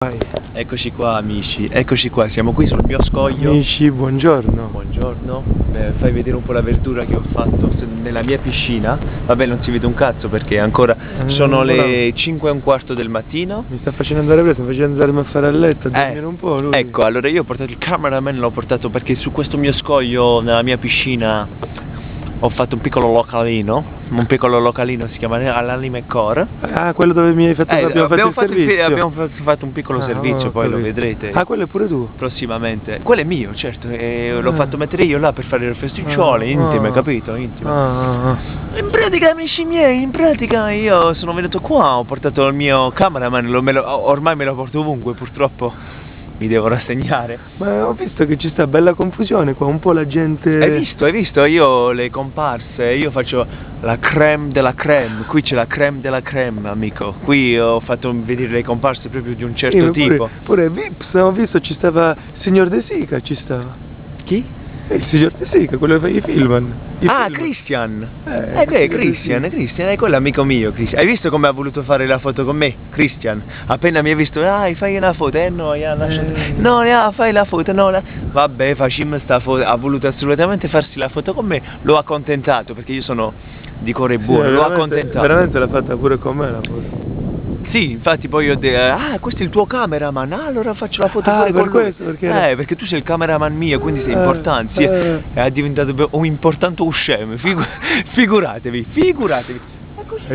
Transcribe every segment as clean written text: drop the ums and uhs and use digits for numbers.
Vai. Eccoci qua amici, eccoci qua, siamo qui sul mio scoglio. Amici, buongiorno. Buongiorno. Fai vedere un po' la verdura che ho fatto nella mia piscina. Vabbè, non si vede un cazzo perché ancora sono le 5:15 del mattino. Mi sta facendo andare presto, mi sta facendo andarmi a fare a letto, a dormire un po' lui. Ecco, allora io ho portato il cameraman, l'ho portato perché su questo mio scoglio, nella mia piscina, ho fatto un piccolo localino. Si chiama all'Anime Core. Ah, quello dove mi hai fatto, abbiamo fatto un piccolo servizio, poi lo vedrete. Ah, quello è pure tu? Prossimamente. Quello è mio, certo, l'ho fatto mettere io là per fare le festicciole intime, capito? Intime. In pratica, amici miei, io sono venuto qua, ho portato il mio cameraman, ormai me lo porto ovunque, purtroppo mi devo rassegnare. Ma ho visto che ci sta bella confusione qua, un po' la gente... Hai visto? Io le comparse, io faccio la crème della crème, qui c'è la crème della crème, amico. Qui ho fatto vedere le comparse proprio di un certo tipo. Pure Vips, ho visto ci stava il signor De Sica, ci stava. Chi? Il signor De Sica, quello che fa i film. Christian! Christian, è quell'amico mio, Christian. Hai visto come ha voluto fare la foto con me, Christian? Appena mi ha visto, fai una foto, fai la foto, Vabbè, facciamo sta foto, ha voluto assolutamente farsi la foto con me, l'ho accontentato, perché io sono di cuore buono, l'ho accontentato. Veramente l'ha fatta pure con me la foto. Sì, infatti poi io ho detto, questo è il tuo cameraman, allora faccio la foto pure con lui. Questo, perché tu sei il cameraman mio, quindi sei importante, è diventato un importante scemo, figuratevi.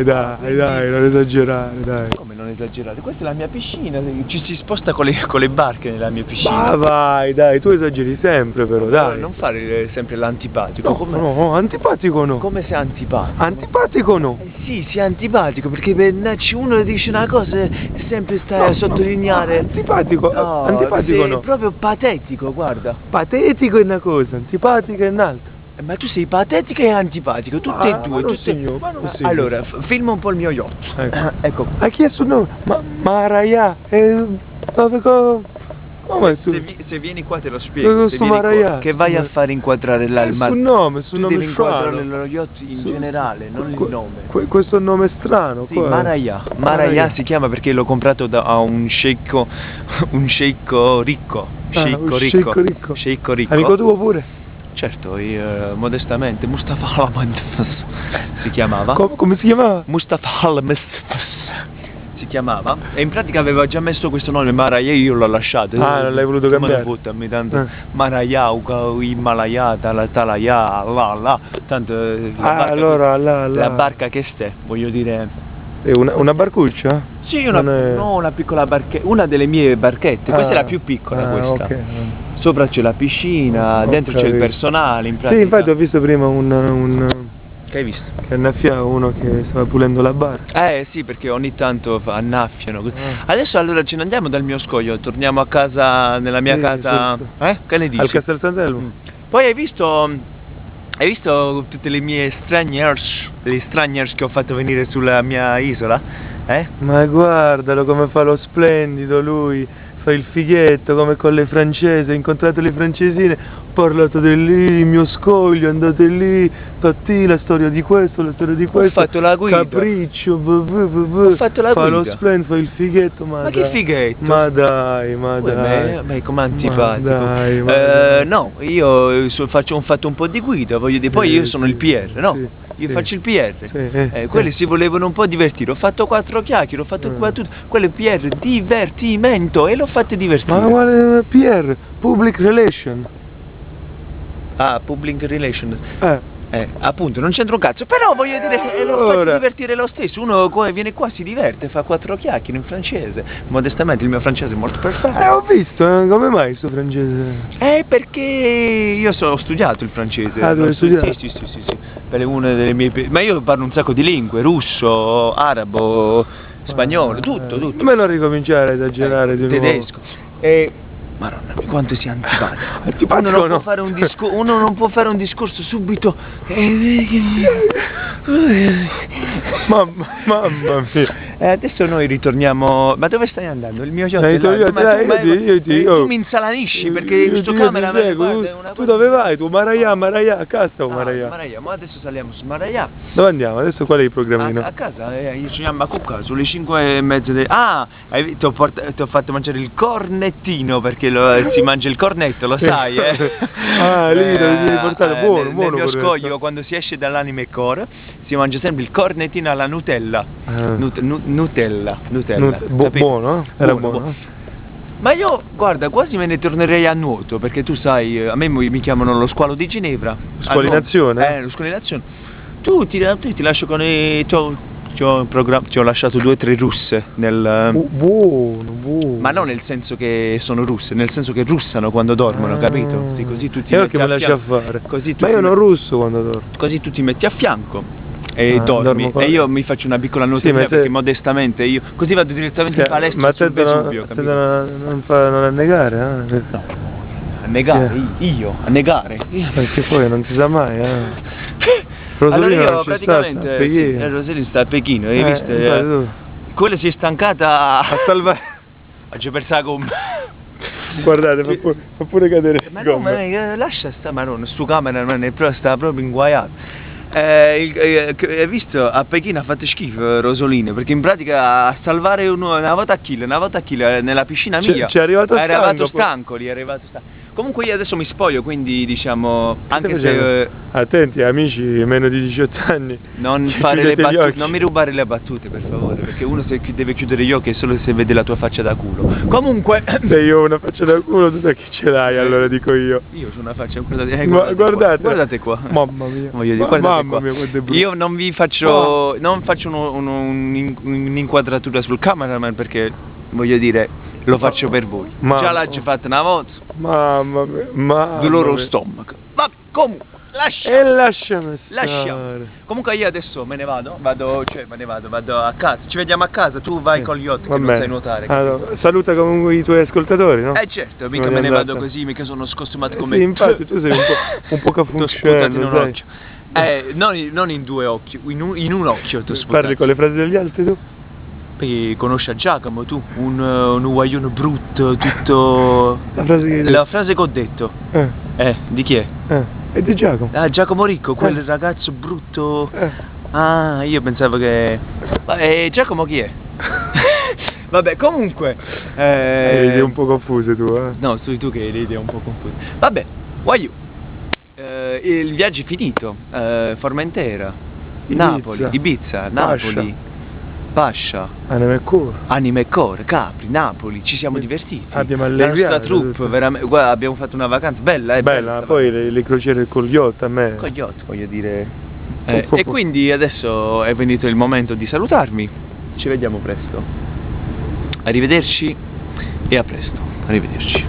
Dai, non esagerare, dai. Come non esagerate? Questa è la mia piscina, ci si sposta con le barche nella mia piscina. Ma vai, dai, tu esageri sempre però, dai. Non fare sempre l'antipatico. No, antipatico no. Come sei antipatico? Antipatico no. Sì, sei antipatico, perché uno dice una cosa e sempre stai a sottolineare. Antipatico sei no. Proprio patetico, guarda. Patetico è una cosa, antipatico è un'altra. Ma tu sei patetico e antipatico, tutte e due. Allora, filma un po' il mio yacht. Ecco. Ha chiesto il nome? Maraya. Se vieni qua te lo spiego. Se vieni qua, che vai a fare inquadrare là il mare. Sul nome devi inquadrare lo yacht in generale, non il nome. Questo nome strano. Sì, Maraya si chiama perché l'ho comprato a un sceicco ricco. Sceicco ricco. Amico tuo pure? Certo, modestamente, Mustafa Al-Mast si chiamava. Come si chiamava? Mustafa Al-Mast si chiamava, e in pratica aveva già messo questo nome Maraya, io l'ho lasciato. Non l'hai voluto cambiare? Buttami tanto Maraya, Himalaya, Talaya, tanto la barca che ste, voglio dire. È una barcuccia? Sì, una piccola barchetta, una delle mie barchette, questa è la più piccola questa. Okay. Sopra c'è la piscina, dentro c'è il personale, in pratica. Sì, infatti ho visto prima Che hai visto? Che annaffiava uno che stava pulendo la barca. Sì, perché ogni tanto annaffiano. Adesso allora ce ne andiamo dal mio scoglio, torniamo a casa, nella mia casa. Certo. Che ne dici? Al Castel Sant'Elmo. Poi hai visto tutte le mie strangers che ho fatto venire sulla mia isola? Ma guardalo come fa lo splendido lui, fa il fighetto come con le francesi, ho incontrato le francesine, ho parlato di lì, il mio scoglio, andate lì, fatti la storia di questo, la storia di questo. Ho fatto la guida. Capriccio, ho fatto la guida. Fa lo splendido, fa il fighetto, ma che fighetto? Ma dai. Ma come antipatico. Dai. No, io ho fatto un po' di guida, voglio dire, poi io sono il PR, no? Sì. Io faccio il PR, quelli si volevano un po' divertire, ho fatto 4 chiacchiere, ho fatto qua tutto, quello è PR, divertimento, e l'ho fatto divertire. Ma quale PR? Public Relation. Public Relation. Appunto, non c'entra un cazzo, però voglio dire che l'ho fatto divertire lo stesso, uno viene qua, si diverte, fa 4 chiacchiere in francese, modestamente il mio francese è molto perfetto. Ho visto, come mai questo francese? Perché io ho studiato il francese. Dove hai studiato? Sì, per una delle mie... Ma io parlo un sacco di lingue, russo, arabo, spagnolo, tutto. Come non ricominciare a esagerare di nuovo? Tedesco. Madonna mia, quanto sia antipatico. Uno non può fare un discorso subito. Mamma mia. Adesso noi ritorniamo. Ma dove stai andando? Il mio yacht è là. Tu mi insalanisci perché il tuo camera tu dove vai? Tu Maraya, a casa o Maraya? Maraya, ma adesso saliamo su Maraya. Dove andiamo? Adesso qual è il programmino? A casa, io ci andiamo a cucca sulle 5:30 ti ho fatto mangiare il cornettino perché si mangia il cornetto, lo sai, Ah, lì dove devi portare, buono, nel mio scoglio, quando si esce dall'anime core, si mangia sempre il cornettino alla Nutella. Nutella. Buono? Era buono. Ma io, guarda, quasi me ne tornerei a nuoto, perché tu sai, a me mi chiamano lo squalo di Ginevra. Squalinazione? Lo squalinazione. Tu ti lascio con i... Ti ho lasciato 2 o 3 russe nel... Buono. Ma non nel senso che sono russe, nel senso che russano quando dormono, capito? Sì, così tu ti metti che mi lasci a fare. Ma io non russo quando dormo. Così tu ti metti a fianco e dormi. E io mi faccio una piccola notizia perché modestamente io... Così vado direttamente in palestra sul Vesuvio, capito? Non annegare, No. A negare, io? A negare? Perché poi non si sa mai, Allora io praticamente Rosalina sta a Pechino, hai visto? Quella si è stancata a salvare. Oggi ho perso la gomma. Guardate, fa pure cadere ma no, ma lascia sta marone, stu camera sta proprio inguaiato. Hai visto? A Pechino ha fatto schifo Rosolino, perché in pratica a salvare una volta a chilo nella piscina mia è arrivato stanco. Comunque io adesso mi spoglio, quindi diciamo, anche se... Attenti amici, meno di 18 anni. Non mi rubare le battute per favore, perché uno deve chiudere gli occhi solo se vede la tua faccia da culo. Comunque... Se io ho una faccia da culo, tu sai che ce l'hai, allora dico io. Io ho una faccia, guardate qua. Mamma mia. Mamma mia, quanto è brutto. Io non vi faccio... Non faccio un'inquadratura sul cameraman perché, voglio dire... Lo faccio per voi. Già l'ho fatto una volta. Mamma mia. Dolore stomaco. Ma comunque, lasciami stare. Comunque io adesso me ne vado. Vado a casa. Ci vediamo a casa. Tu vai con gli yacht che non sai nuotare. Allora, saluta comunque i tuoi ascoltatori, no? Certo, mica me ne vado così, mica sono scostumato come... Sì, infatti tu sei un po' cafuccello, sai. Non in 2 occhi, in un occhio ti ho sputato. Parli con le frasi degli altri tu? Perché conosci a Giacomo tu, un guaglione brutto, tutto... La frase che ho detto. Di chi è? È di Giacomo. Ah, Giacomo Ricco, quel ragazzo brutto. Ah, io pensavo che... Giacomo chi è? Vabbè, comunque... Hai le idee un po' confuse tu, No, sei tu che hai le idee un po' confuse. Vabbè, guagliù. Il viaggio è finito. Formentera, Napoli, Ibiza, Napoli. Pascia, Anime e Core, Capri, Napoli, ci siamo divertiti. Abbiamo alleviato la nostra troupe, veramente, guarda, abbiamo fatto una vacanza bella, bella, poi le crociere con gli yacht a me. Con gli yacht, voglio dire. E quindi adesso è venuto il momento di salutarmi. Ci vediamo presto. Arrivederci e a presto. Arrivederci.